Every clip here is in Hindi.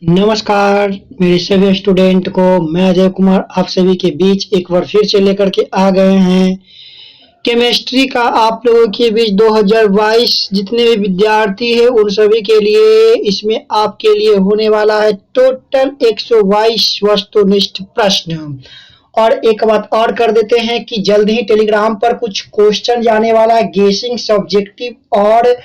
नमस्कार मेरे सभी स्टूडेंट को। मैं अजय कुमार आप सभी के बीच एक बार फिर से लेकर के आ गए हैं केमिस्ट्री का आप लोगों के बीच 2022 जितने भी विद्यार्थी हैं उन सभी के लिए इसमें आपके लिए होने वाला है टोटल 122 वस्तुनिष्ठ प्रश्न। और एक बात और कर देते हैं कि जल्द ही टेलीग्राम पर कुछ क्वेश्चन जाने वाला है गेसिंग सब्जेक्टिव और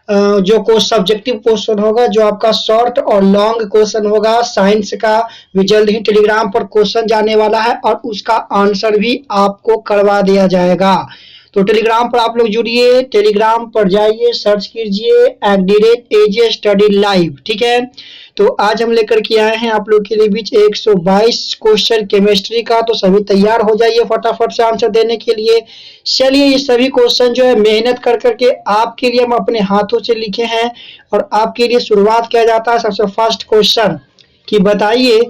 जो सब्जेक्टिव क्वेश्चन होगा जो आपका शॉर्ट और लॉन्ग क्वेश्चन होगा साइंस का भी जल्द ही टेलीग्राम पर क्वेश्चन जाने वाला है और उसका आंसर भी आपको करवा दिया जाएगा। तो टेलीग्राम पर आप लोग जुड़िए, टेलीग्राम पर जाइए, सर्च कीजिए @AJ स्टडी लाइव। ठीक है, तो आज हम लेकर के आए हैं आप लोग के लिए बीच 122 क्वेश्चन केमिस्ट्री का। तो सभी तैयार हो जाइए फटाफट से आंसर देने के लिए। चलिए ये सभी क्वेश्चन जो है मेहनत कर करके आपके लिए हम अपने हाथों से लिखे हैं और आपके लिए शुरुआत किया जाता है सबसे फर्स्ट क्वेश्चन कि बताइए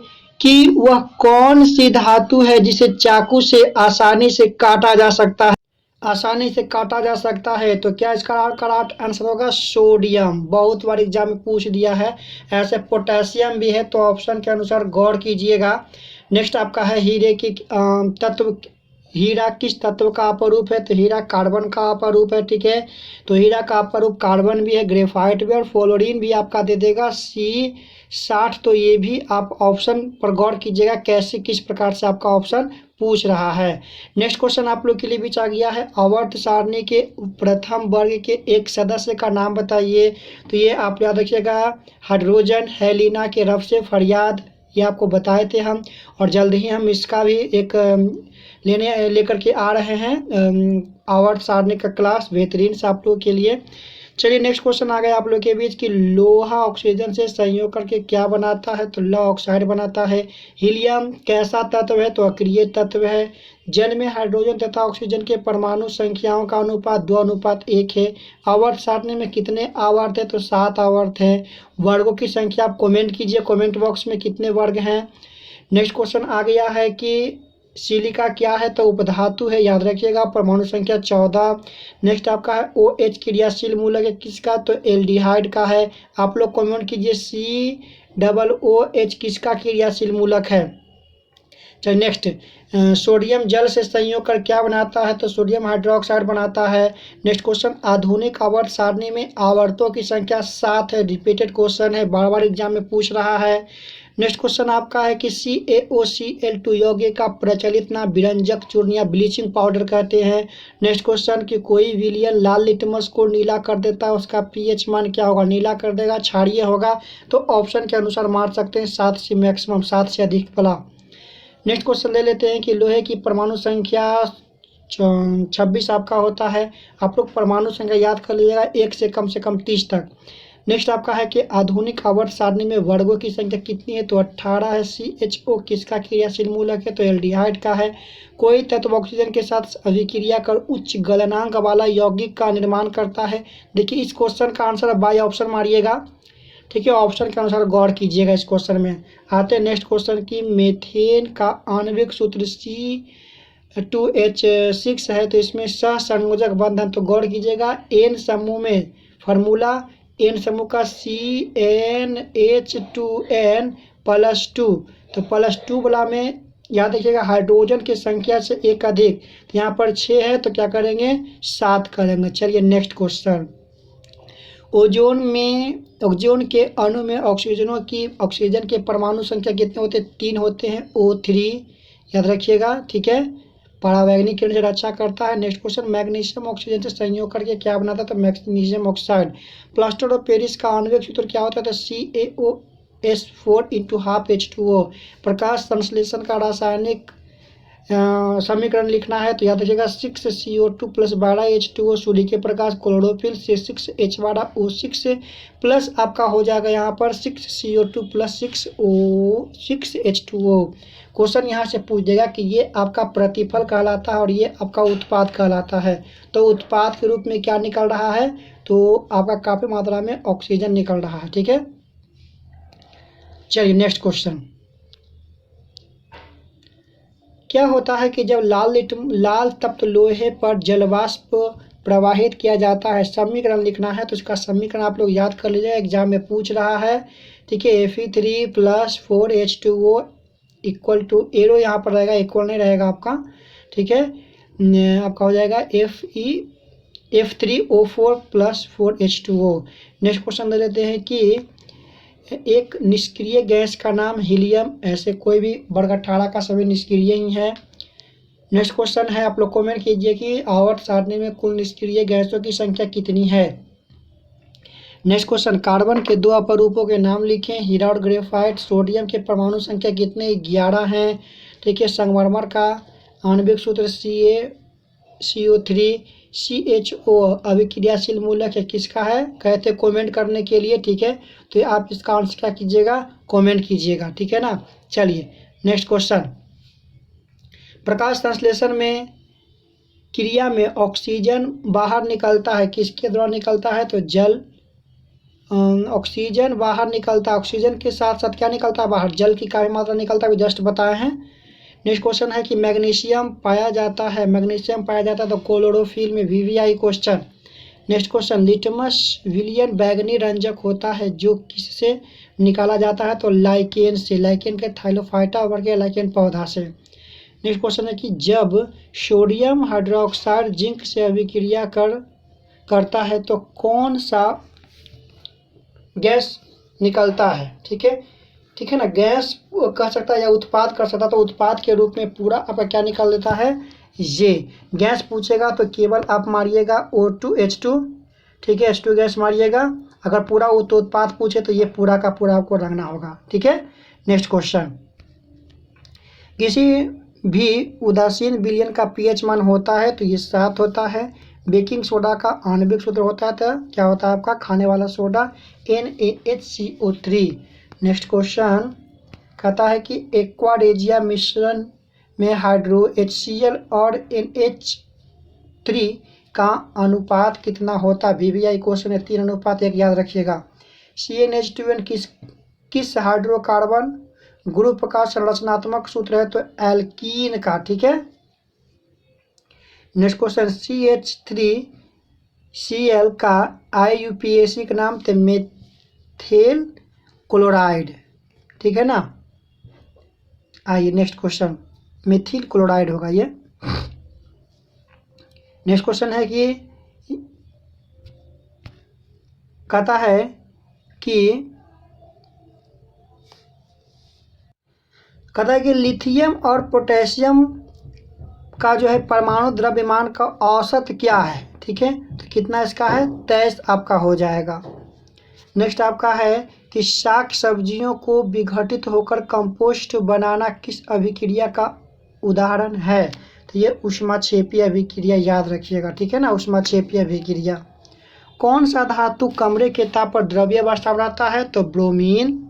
कि वह कौन सी धातु है जिसे चाकू से आसानी से काटा जा सकता है। आसानी से काटा जा सकता है तो क्या इसका करेक्ट आंसर होगा सोडियम। बहुत बार एग्जाम में पूछ दिया है। ऐसे पोटेशियम भी है तो ऑप्शन के अनुसार गौर कीजिएगा। नेक्स्ट आपका है हीरे की तत्व। हीरा किस तत्व का अपरूप है तो हीरा कार्बन का अपरूप है। ठीक है, तो हीरा का अपरूप कार्बन भी है, ग्रेफाइट भी और फ्लोरीन भी आपका दे देगा C60। तो ये भी आप ऑप्शन पर गौर कीजिएगा कैसे किस प्रकार से आपका ऑप्शन पूछ रहा है। नेक्स्ट क्वेश्चन आप लोग के लिए भी आ गया है आवर्त सारणी के प्रथम वर्ग के एक सदस्य का नाम बताइए। तो ये आप याद रखिएगा हाइड्रोजन हेलिना के रफ से फरियाद, ये आपको बताए थे हम और जल्द ही हम इसका भी एक लेकर के आ रहे हैं आवर्त सारणी का क्लास बेहतरीन से आप लोगों के लिए। चलिए नेक्स्ट क्वेश्चन आ गया आप लोग के बीच कि लोहा ऑक्सीजन से संयोग करके क्या बनाता है तो लौह ऑक्साइड बनाता है। हीलियम कैसा तत्व है तो अक्रिय तत्व है। जल में हाइड्रोजन तथा ऑक्सीजन के परमाणु संख्याओं का अनुपात 2:1 है। आवर्त सारणी में कितने आवर्त है तो 7 आवर्त है। वर्गों की संख्या आप कमेंट कीजिए कमेंट बॉक्स में कितने वर्ग हैं। नेक्स्ट क्वेश्चन आ गया है कि सिलिका क्या है तो उपधातु है, याद रखिएगा, परमाणु संख्या 14। नेक्स्ट आपका है OH क्रियाशील मूलक है किसका तो एल्डिहाइड का है। आप लोग कमेंट कीजिए COOH किसका क्रियाशील मूलक है। चलिए नेक्स्ट सोडियम जल से संयोग कर क्या बनाता है तो सोडियम हाइड्रोक्साइड बनाता है। नेक्स्ट क्वेश्चन आधुनिक आवर्त सारणी में आवर्तों की संख्या 7 है। रिपीटेड क्वेश्चन है, बार बार एग्जाम में पूछ रहा है। नेक्स्ट क्वेश्चन आपका है कि CaOCl2 यौगिक का प्रचलित नाम विरंजक चूर्ण या ब्लीचिंग पाउडर कहते हैं। नेक्स्ट क्वेश्चन कि कोई विलियन लाल लिटमस को नीला कर देता है उसका pH मान क्या होगा, नीला कर देगा, क्षारीय होगा। तो ऑप्शन के अनुसार मार सकते हैं 7 से मैक्सिमम 7 से अधिक वाला। नेक्स्ट क्वेश्चन ले लेते हैं कि लोहे की परमाणु संख्या 26 आपका होता है। आप लोग परमाणु संख्या याद कर लीजिएगा 1 से कम 30 तक। नेक्स्ट आपका है कि आधुनिक आवर्त सारणी में वर्गों की संख्या कितनी है तो 18 है। CHO किसका क्रियाशील मूलक है तो एल्डिहाइड का है। कोई तत्व ऑक्सीजन के साथ अभिक्रिया कर उच्च गलनांक वाला यौगिक का निर्माण करता है। देखिए इस क्वेश्चन का आंसर बाय ऑप्शन मारिएगा। ठीक है, ऑप्शन के अनुसार गौर कीजिएगा इस क्वेश्चन में। आते हैं नेक्स्ट क्वेश्चन की मेथेन का आणविक सूत्र C2H6 है तो इसमें सहसंयोजक बंधन तो गौर कीजिएगा N समूह में फार्मूला N समूह का CnH2n+2 तो +2 वाला में याद रखिएगा हाइड्रोजन की संख्या से एक अधिक तो यहाँ पर 6 है तो क्या करेंगे 7 करेंगे। चलिए नेक्स्ट क्वेश्चन ओजोन के अणु में ऑक्सीजन के परमाणु संख्या कितने होते हैं 3 होते हैं O3 याद रखिएगा। ठीक है, परावैंगनिक किरण से रक्षा करता है। नेक्स्ट क्वेश्चन मैग्नीशियम ऑक्सीजन से संयोग करके क्या बनाता है तो magnesium oxide. Plaster of Paris का आणविक सूत्र क्या होता है तो CaO4 × 12H2O। प्रकाश संश्लेषण का रासायनिक समीकरण लिखना है तो याद रखिएगा 6CO2 + 12H2O सूर्य के प्रकाश क्लोरोफिल से 6H12O6 प्लस आपका हो जाएगा यहाँ पर 6CO2 + 6H2O। क्वेश्चन यहाँ से पूछ देगा कि ये आपका प्रतिफल कहलाता है और ये आपका उत्पाद कहलाता है। तो उत्पाद के रूप में क्या निकल रहा है तो आपका काफ़ी मात्रा में ऑक्सीजन निकल रहा है। ठीक है, चलिए नेक्स्ट क्वेश्चन क्या होता है कि जब लाल तप्त लोहे पर जलवाष्प प्रवाहित किया जाता है, समीकरण लिखना है तो इसका समीकरण आप लोग याद कर लीजिए, एग्जाम में पूछ रहा है। ठीक है। Fe3 plus 4H2O equal to, arrow यहाँ पर रहेगा, इक्वल नहीं रहेगा आपका, ठीक है। आपका हो जाएगा F3O4 plus 4H2O। Next question दे लेते हैं कि एक निष्क्रिय गैस का नाम हीलियम, ऐसे कोई भी वर्ग 18 का सभी निष्क्रिय ही है। नेक्स्ट क्वेश्चन है, आप लोग कमेंट कीजिए कि आवर्त सारणी में कुल निष्क्रिय गैसों की संख्या कितनी है। नेक्स्ट क्वेश्चन, कार्बन के 2 अपरूपों के नाम लिखें, हीरा और ग्रेफाइट। सोडियम के परमाणु संख्या कितने, 11 हैं, ठीक है। संगमरमर का आणविक सूत्र CO3। CHO अभिक्रियाशील मूलक है, किसका है, कहते कमेंट करने के लिए, ठीक है। तो आप इसका आंसर क्या कीजिएगा, कमेंट कीजिएगा, ठीक है ना। चलिए नेक्स्ट क्वेश्चन, प्रकाश संश्लेषण में क्रिया में ऑक्सीजन बाहर निकलता है, किसके द्वारा निकलता है, तो जल, ऑक्सीजन बाहर निकलता है, ऑक्सीजन के साथ साथ क्या निकलता है बाहर, जल की काफी मात्रा निकलता है, जस्ट बताए हैं। नेक्स्ट क्वेश्चन है कि मैग्नीशियम पाया जाता है, मैग्नीशियम पाया जाता है तो क्लोरोफिल में, VVI question. Next question, litmus विलियन बैगनी रंजक होता है जो किससे निकाला जाता है, तो लाइकेन से, लाइकेन के थाइलोफाइटा वर्ग के लाइकेन पौधा से। नेक्स्ट क्वेश्चन है कि जब सोडियम हाइड्रोक्साइड जिंक से अभिक्रिया करता है तो कौन सा गैस निकलता है, ठीक है, ठीक है ना। गैस कह सकता है या उत्पाद कर सकता, तो उत्पाद के रूप में पूरा आपका क्या निकल देता है, ये गैस पूछेगा तो केवल आप मारिएगा O2H2, ठीक है, H2 गैस मारिएगा। अगर पूरा तो उत्पाद पूछे तो ये पूरा का पूरा आपको रखना होगा, ठीक है। नेक्स्ट क्वेश्चन, किसी भी उदासीन विलयन का pH मान होता है तो ये 7 होता है। बेकिंग सोडा का आणविक सूत्र होता है तो क्या होता है आपका, खाने वाला सोडा, NaHCO3। नेक्स्ट क्वेश्चन कहता है कि एक्वारेजिया मिश्रण में हाइड्रो HCl और NH3 का अनुपात कितना होता है, VVI क्वेश्चन है, 3:1 याद रखिएगा। CnH2n किस हाइड्रोकार्बन ग्रुप का संरचनात्मक सूत्र है, तो एल्कीन का, ठीक है। नेक्स्ट क्वेश्चन, CH3Cl का IUPAC का नाम तो मेथिल क्लोराइड, ठीक है ना। आइए नेक्स्ट क्वेश्चन, मेथिल क्लोराइड होगा ये। नेक्स्ट क्वेश्चन है कि कहता है कि लिथियम और पोटेशियम का जो है परमाणु द्रव्यमान का औसत क्या है, ठीक है, तो कितना इसका है, 23 आपका हो जाएगा। नेक्स्ट आपका है कि शाक सब्जियों को विघटित होकर कंपोस्ट बनाना किस अभिक्रिया का उदाहरण है, तो ये ऊष्माक्षेपीय अभिक्रिया, याद रखिएगा, ठीक है ना, ऊष्माक्षेपीय अभिक्रिया। कौन सा धातु कमरे के ताप पर द्रव्य अवस्था बढ़ाता है, तो ब्रोमीन,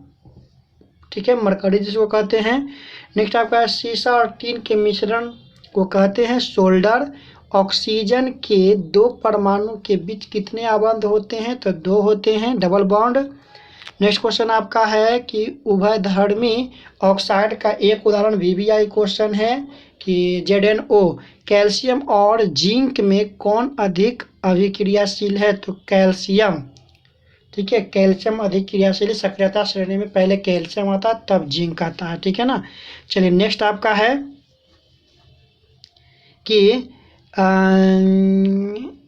ठीक है, मरकरी जिसको कहते हैं। नेक्स्ट आपका है सीसा और टीन के मिश्रण को कहते हैं सोल्डर। ऑक्सीजन के 2 परमाणु के बीच कितने आबंध होते हैं, तो 2 होते हैं, डबल बॉन्ड। नेक्स्ट क्वेश्चन आपका है कि उभयधर्मी ऑक्साइड का एक उदाहरण, VVI क्वेश्चन है कि ZnO। कैल्शियम और जिंक में कौन अधिक अभिक्रियाशील है, तो कैल्शियम, ठीक है, कैल्शियम अधिक क्रियाशील, सक्रियता श्रेणी में पहले कैल्शियम आता है तब जिंक आता है, ठीक है ना। चलिए नेक्स्ट आपका है कि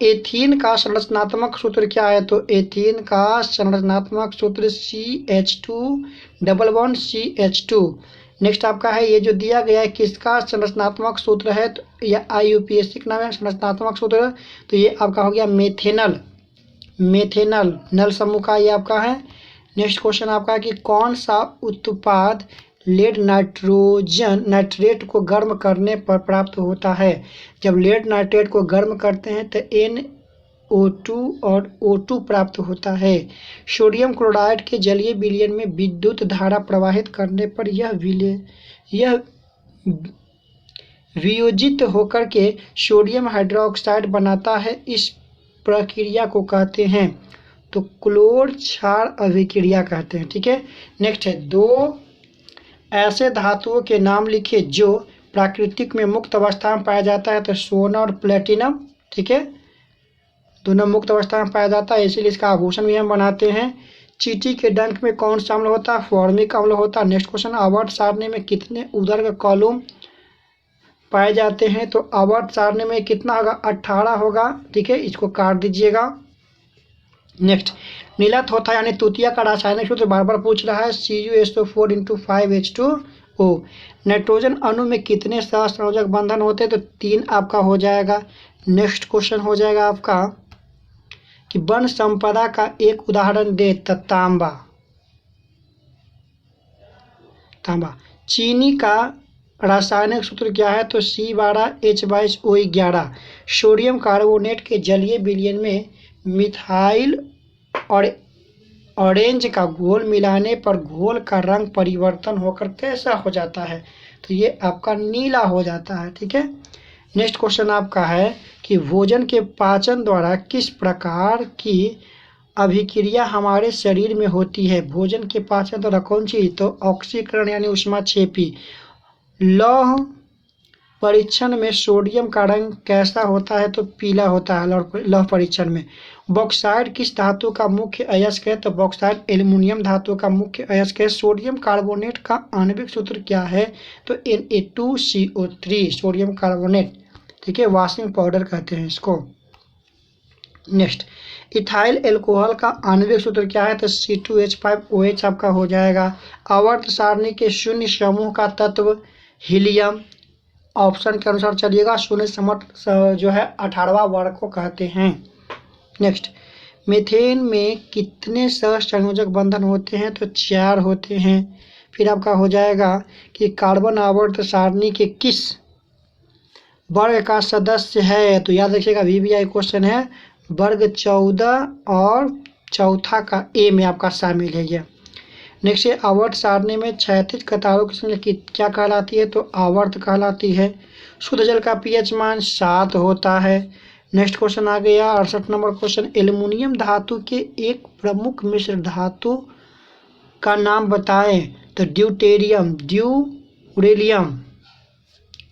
एथीन का संरचनात्मक सूत्र क्या है, तो एथीन का संरचनात्मक सूत्र CH2 double bond CH2। Next आपका है ये जो दिया गया है किसका संरचनात्मक सूत्र है, तो यह IUPAC का नाम है संरचनात्मक सूत्र, तो ये आपका हो गया मेथेनल, मेथेनल नल समूह का ये आपका है। नेक्स्ट क्वेश्चन आपका है कि कौन सा उत्पाद लेड नाइट्रेट को गर्म करने पर प्राप्त होता है, जब लेड नाइट्रेट को गर्म करते हैं तो NO2 और O2 प्राप्त होता है। सोडियम क्लोराइड के जलीय विलयन में विद्युत धारा प्रवाहित करने पर यह वियोजित होकर के सोडियम हाइड्रोक्साइड बनाता है, इस प्रक्रिया को कहते हैं तो क्लोर क्षार अभिक्रिया कहते हैं, ठीक है। नेक्स्ट है 2 ऐसे धातुओं के नाम लिखे जो प्राकृतिक में मुक्त अवस्था में पाया जाता है, तो सोना और प्लेटिनम, ठीक है, दोनों मुक्त अवस्था में पाया जाता है, इसीलिए इसका आभूषण भी हम बनाते हैं। चींटी के डंक में कौन सा अम्ल होता है? फॉर्मिक अम्ल होता है। नेक्स्ट क्वेश्चन, आवर्त सारणी में कितने उर्ध्व कॉलम पाए जाते हैं? तो आवर्त सारणी में कितना होगा? 18 होगा। ठीक है, इसको काट दीजिएगा। नेक्स्ट, नीलत होता है यानी तूतिया का रासायनिक सूत्र बार बार पूछ रहा है। CuSO4 × 5H2O। नाइट्रोजन अणु में कितने सहसंयोजक बंधन होते हैं? तो 3 आपका हो जाएगा। नेक्स्ट क्वेश्चन हो जाएगा आपका कि वन संपदा का एक उदाहरण दे। तांबा। चीनी का रासायनिक सूत्र क्या है? तो C12H22O11। सोडियम कार्बोनेट के जलीय विलयन में मिथाइल और ऑरेंज का घोल मिलाने पर घोल का रंग परिवर्तन होकर कैसा हो जाता है? तो ये आपका नीला हो जाता है। ठीक है, नेक्स्ट क्वेश्चन आपका है कि भोजन के पाचन द्वारा किस प्रकार की अभिक्रिया हमारे शरीर में होती है? भोजन के पाचन द्वारा कौन सी? तो ऑक्सीकरण यानी ऊष्माक्षेपी। लौह परीक्षण में सोडियम का रंग कैसा होता है? तो पीला होता है लौह परीक्षण में। बॉक्साइट किस धातु का मुख्य अयस्क है? तो बॉक्साइट एल्युमिनियम धातु का मुख्य अयस्क है। सोडियम कार्बोनेट का आणविक सूत्र क्या है? तो Na2CO3 सोडियम कार्बोनेट। ठीक है, वॉशिंग पाउडर कहते हैं इसको। नेक्स्ट, इथाइल एल्कोहल का आणविक सूत्र क्या है? तो C2H5OH आपका हो जाएगा। आवर्त सारणी के शून्य समूह का तत्व हीलियम। ऑप्शन के अनुसार चलिएगा। शून्य समूह जो है 18वां वर्ग को कहते हैं। नेक्स्ट, मीथेन में कितने सहसंयोजक बंधन होते हैं? तो 4 होते हैं। फिर आपका हो जाएगा कि कार्बन आवर्त सारणी के किस वर्ग का सदस्य है? तो याद रखिएगा, VBI क्वेश्चन है। वर्ग 14 और चौथा का ए में आपका शामिल है यह। नेक्स्ट है, आवर्त सारणी में क्षैतिज कतारों की संख्या क्या कहलाती है? तो आवर्त कहलाती है। शुद्ध जल का pH मान 7 होता है। नेक्स्ट क्वेश्चन आ गया 68 नंबर क्वेश्चन, एल्युमिनियम धातु के एक प्रमुख मिश्र धातु का नाम बताएं। तो ड्यूटेरियम, ड्यूरेलियम।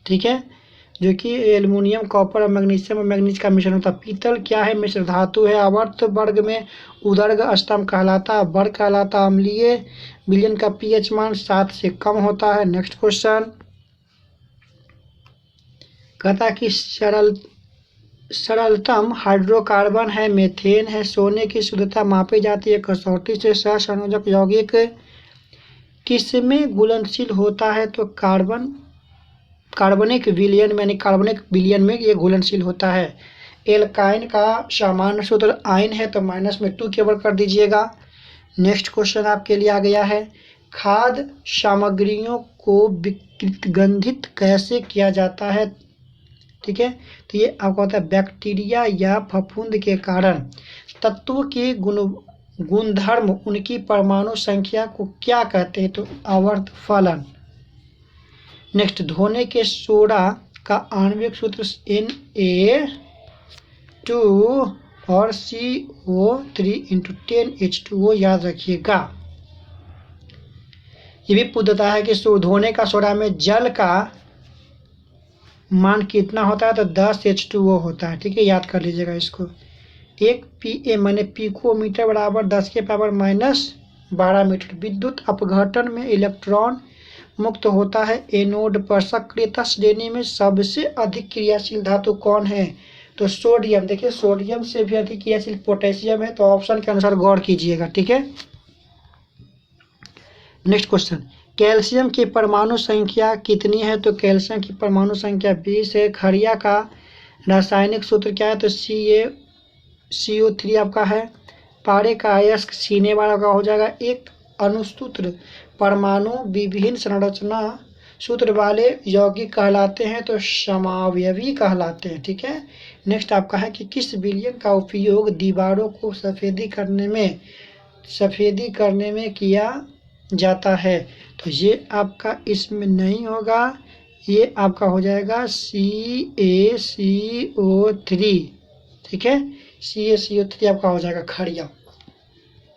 ठीक है, जो कि एल्युमिनियम, कॉपर और मैग्नीशियम और मैग्नीज का मिश्रण होता है। पीतल क्या है? मिश्र धातु है। आवर्त वर्ग में उदर्ग स्तंभ कहलाता है। वर्ग कहलाता अम्लीय। विलयन का pH मान 7 से कम होता है। नेक्स्ट क्वेश्चन कहता कि सरलतम हाइड्रोकार्बन है मीथेन है। सोने की शुद्धता मापी जाती है कसौटी से। सहसंयोजक यौगिक किसमें घुलनशील होता है? तो कार्बनिक विलयन में, यानी कार्बनिक विलयन में ये घुलनशील होता है। एल्काइन का सामान्य सूत्र आयन है, तो -2 केवल कर दीजिएगा। नेक्स्ट क्वेश्चन आपके लिए आ गया है, खाद्य सामग्रियों को विगंधित कैसे किया जाता है? ठीक है, तो ये आपको होता है बैक्टीरिया या फफूंद के कारण। तत्वों के गुणधर्म, उनकी परमाणु संख्या को क्या कहते हैं? तो आवर्त फलन। नेक्स्ट, धोने के सोडा का आणविक सूत्र Na2 और CO3 × 10H2O याद रखिएगा। ये भी पूछता है कि धोने का सोडा में जल का मान कितना होता है? तो 10H2O होता है। ठीक है, याद कर लीजिएगा इसको। 1 PA माने पिकोमीटर बराबर 10⁻12 मीटर। विद्युत अपघटन में इलेक्ट्रॉन मुक्त होता है एनोड पर। सक्रियता श्रेणी में सबसे अधिक क्रियाशील धातु कौन है? तो सोडियम। देखिए, सोडियम से भी अधिक क्रियाशील पोटेशियम है। तो ऑप्शन के अनुसार गौर कीजिएगा। ठीक है, नेक्स्ट क्वेश्चन, कैल्शियम की परमाणु संख्या कितनी है? तो कैल्शियम की परमाणु संख्या 20 है। खड़िया का रासायनिक सूत्र क्या है? तो CO3 आपका है। पारे का अयस्क सीने वाला का हो जाएगा। एक अणुसूत्र परमाणु विभिन्न संरचना सूत्र वाले यौगिक कहलाते हैं, तो समावयवी कहलाते हैं। ठीक है, नेक्स्ट आपका है कि किस विलयन का उपयोग दीवारों को सफेदी करने में किया जाता है? तो ये आपका इसमें नहीं होगा, ये आपका हो जाएगा CaCO3। ठीक है, CaCO3 आपका हो जाएगा खड़िया।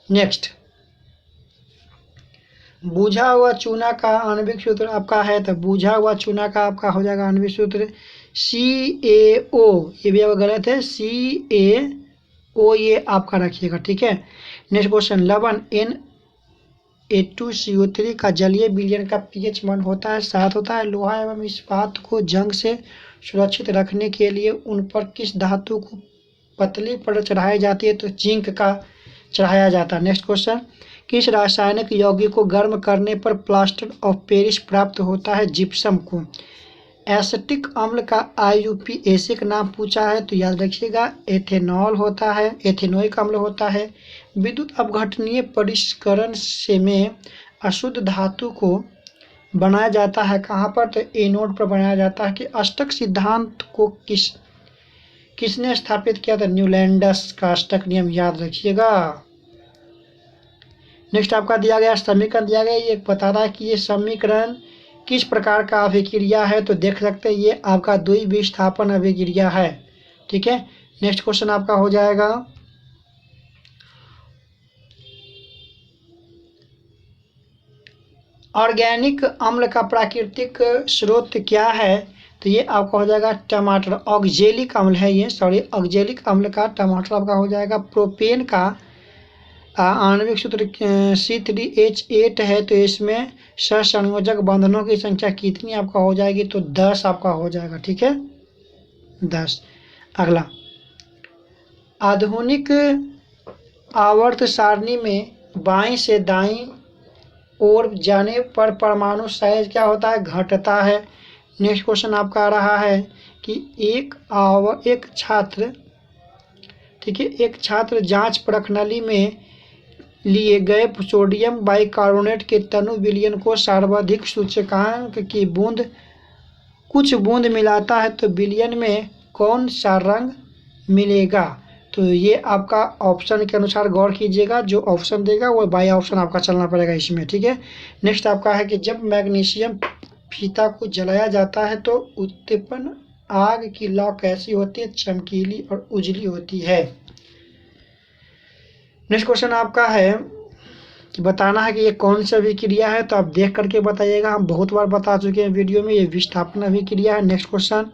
नेक्स्ट, बुझा हुआ चूना का आणविक सूत्र आपका है। तो बुझा हुआ चूना का आपका हो जाएगा आणविक सूत्र CaO। ये भी आपका गलत है, CaO ओ ये आपका रखिएगा, ठीक है। नेक्स्ट क्वेश्चन, लवण Na2CO3 का जलीय विलयन का pH मान होता है 7 होता है। लोहा एवं इस्पात को जंग से सुरक्षित रखने के लिए उन पर किस धातु को पतली पर चढ़ाई जाती है? तो जिंक का चढ़ाया जाता है। नेक्स्ट क्वेश्चन, किस रासायनिक यौगिक को गर्म करने पर प्लास्टर ऑफ पेरिस प्राप्त होता है? जिप्सम को। एसिटिक अम्ल का IUPAC नाम पूछा है तो याद रखिएगा एथेनॉल होता है, एथेनोइक अम्ल होता है। विद्युत अपघटनीय परिष्करण से में अशुद्ध धातु को बनाया जाता है कहाँ पर? तो एनोड पर बनाया जाता है। कि अष्टक सिद्धांत को किसने स्थापित किया था? न्यूलैंडस का अष्टक नियम याद रखिएगा। नेक्स्ट आपका दिया गया समीकरण दिया गया, ये बता रहा है कि ये समीकरण किस प्रकार का अभिक्रिया है? तो देख सकते हैं ये आपका द्विविस्थापन अभिक्रिया है, ठीक है। नेक्स्ट क्वेश्चन आपका हो जाएगा, ऑर्गेनिक अम्ल का प्राकृतिक स्रोत क्या है? तो ये आपका हो जाएगा टमाटर। ऑक्जेलिक अम्ल है ये, सॉरी ऑक्जेलिक अम्ल का टमाटर आपका हो जाएगा। प्रोपेन का आणविक सूत्र C3H8 है तो इसमें सहसंयोजक बंधनों की संख्या कितनी आपका हो जाएगी? तो 10 आपका हो जाएगा, ठीक है, 10। अगला, आधुनिक आवर्त सारणी में बाईं से दाईं ओर जाने पर परमाणु साइज क्या होता है? घटता है। नेक्स्ट क्वेश्चन आपका आ रहा है कि एक छात्र, ठीक है, एक छात्र जांच प्रणाली में लिए गए सोडियम बाइकार्बोनेट के तनु विलयन को सर्वाधिक सूचकांक की कुछ बूंद मिलाता है तो विलयन में कौन सा रंग मिलेगा? तो ये आपका ऑप्शन के अनुसार गौर कीजिएगा, जो ऑप्शन देगा वो बाई ऑप्शन आपका चलना पड़ेगा इसमें, ठीक है। नेक्स्ट आपका है कि जब मैग्नीशियम फीता को जलाया जाता है तो उत्पन्न आग की लौ कैसी होती है? चमकीली और उजली होती है। नेक्स्ट क्वेश्चन आपका है कि बताना है कि ये कौन सा अभिक्रिया है, तो आप देख करके बताइएगा, हम बहुत बार बता चुके हैं वीडियो में, ये विस्थापन अभिक्रिया है। नेक्स्ट क्वेश्चन,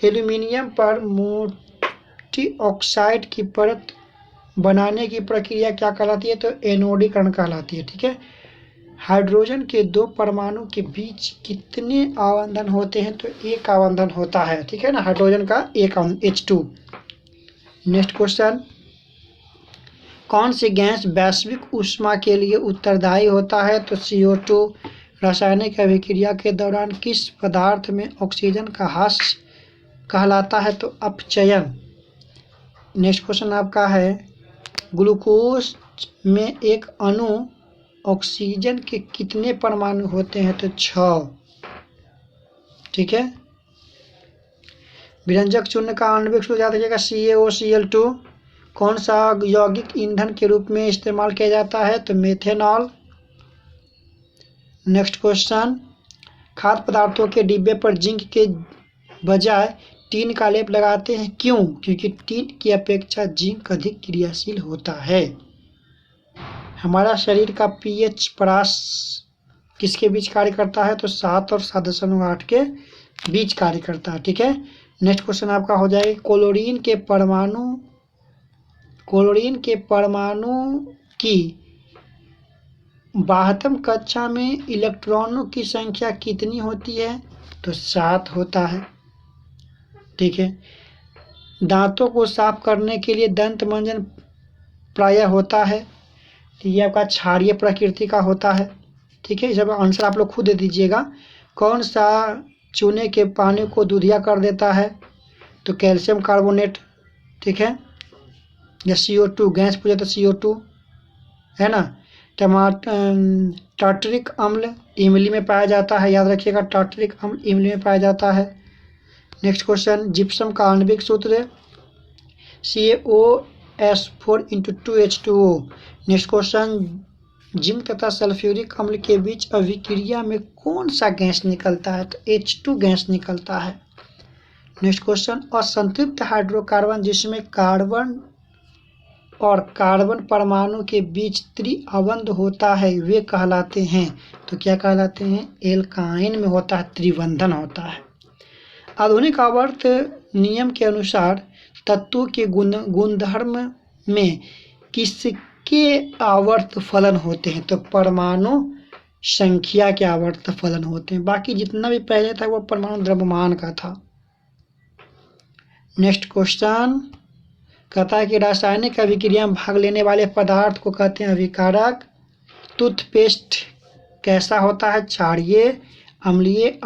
एल्यूमिनियम पर मोटी ऑक्साइड की परत बनाने की प्रक्रिया क्या कहलाती है? तो एनोडीकरण कहलाती है, ठीक है। हाइड्रोजन के दो परमाणु के बीच कितने आवंधन होते हैं? तो एक आवंधन होता है, ठीक है ना, हाइड्रोजन का एक H2। नेक्स्ट क्वेश्चन, कौन सी गैस वैश्विक ऊष्मा के लिए उत्तरदायी होता है? तो CO2। रासायनिक अभिक्रिया के दौरान किस पदार्थ में ऑक्सीजन का ह्रास कहलाता है? तो अपचयन। नेक्स्ट क्वेश्चन आपका है, ग्लूकोज में एक अणु ऑक्सीजन के कितने परमाणु होते हैं? तो 6, ठीक है। विरंजक चूर्ण का आणविक सूत्र याद रखिएगा CaOCl2। कौन सा यौगिक ईंधन के रूप में इस्तेमाल किया जाता है? तो मेथेनॉल। नेक्स्ट क्वेश्चन, खाद्य पदार्थों के डिब्बे पर जिंक के बजाय टीन का लेप लगाते हैं, क्यों? क्योंकि टीन की अपेक्षा जिंक अधिक क्रियाशील होता है। हमारा शरीर का pH परास किसके बीच कार्य करता है? तो 7 और 7.8 के बीच कार्य करता है, ठीक है। नेक्स्ट क्वेश्चन आपका हो जाएगा, क्लोरीन के परमाणु की 72 कक्षा में इलेक्ट्रॉनों की संख्या कितनी होती है? तो 7 होता है, ठीक है। दांतों को साफ करने के लिए दंत मंजन प्रायः होता है, तो ये आपका क्षारीय प्रकृति का होता है, ठीक है। जब आंसर आप लोग खुद दे दीजिएगा। कौन सा चूने के पानी को दूधिया कर देता है? तो कैल्शियम कार्बोनेट, ठीक है, या CO2। गैस पूछे तो CO2 है ना। टार्टरिक अम्ल इमली में पाया जाता है, याद रखिएगा, टार्टरिक अम्ल इमली में पाया जाता है। नेक्स्ट क्वेश्चन, जिप्सम का आणविक सूत्र CaOS4 × 2H2O। Next question, zinc तथा सल्फ्यूरिक अम्ल के बीच अभिक्रिया में कौन सा गैस निकलता है? तो H2 गैस निकलता है। नेक्स्ट क्वेश्चन, असंतृप्त हाइड्रोकार्बन जिसमें कार्बन और कार्बन परमाणु के बीच त्रिअवंध होता है वे कहलाते हैं, तो क्या कहलाते हैं? एल्काइन में होता है, त्रिबंधन होता है। आधुनिक आवर्त नियम के अनुसार तत्वों के गुणधर्म में किसके आवर्त फलन होते हैं? तो परमाणु संख्या के आवर्त फलन होते हैं। बाकी जितना भी पहले था वो परमाणु द्रव्यमान का था। नेक्स्ट क्वेश्चन कहता है कि रासायनिक अभिक्रिया में भाग लेने वाले पदार्थ को कहते हैं अभिकारक। टूथपेस्ट कैसा होता है? क्षारीय, अम्लीय।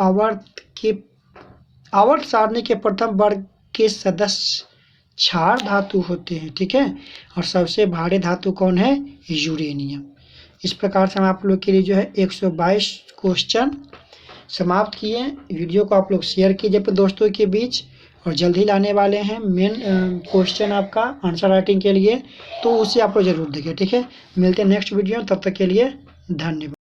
आवर्त सारणी के प्रथम वर्ग के सदस्य क्षार धातु होते हैं, ठीक है। और सबसे भारी धातु कौन है? यूरेनियम। इस प्रकार से हम आप लोग के लिए जो है 122 क्वेश्चन समाप्त किए। वीडियो को आप लोग शेयर कीजिए अपने दोस्तों के बीच, और जल्द ही लाने वाले हैं मेन क्वेश्चन आपका आंसर राइटिंग के लिए, तो उसे आप लोग जरूर देखें, ठीक है। मिलते हैं नेक्स्ट वीडियो में, तब तक के लिए धन्यवाद।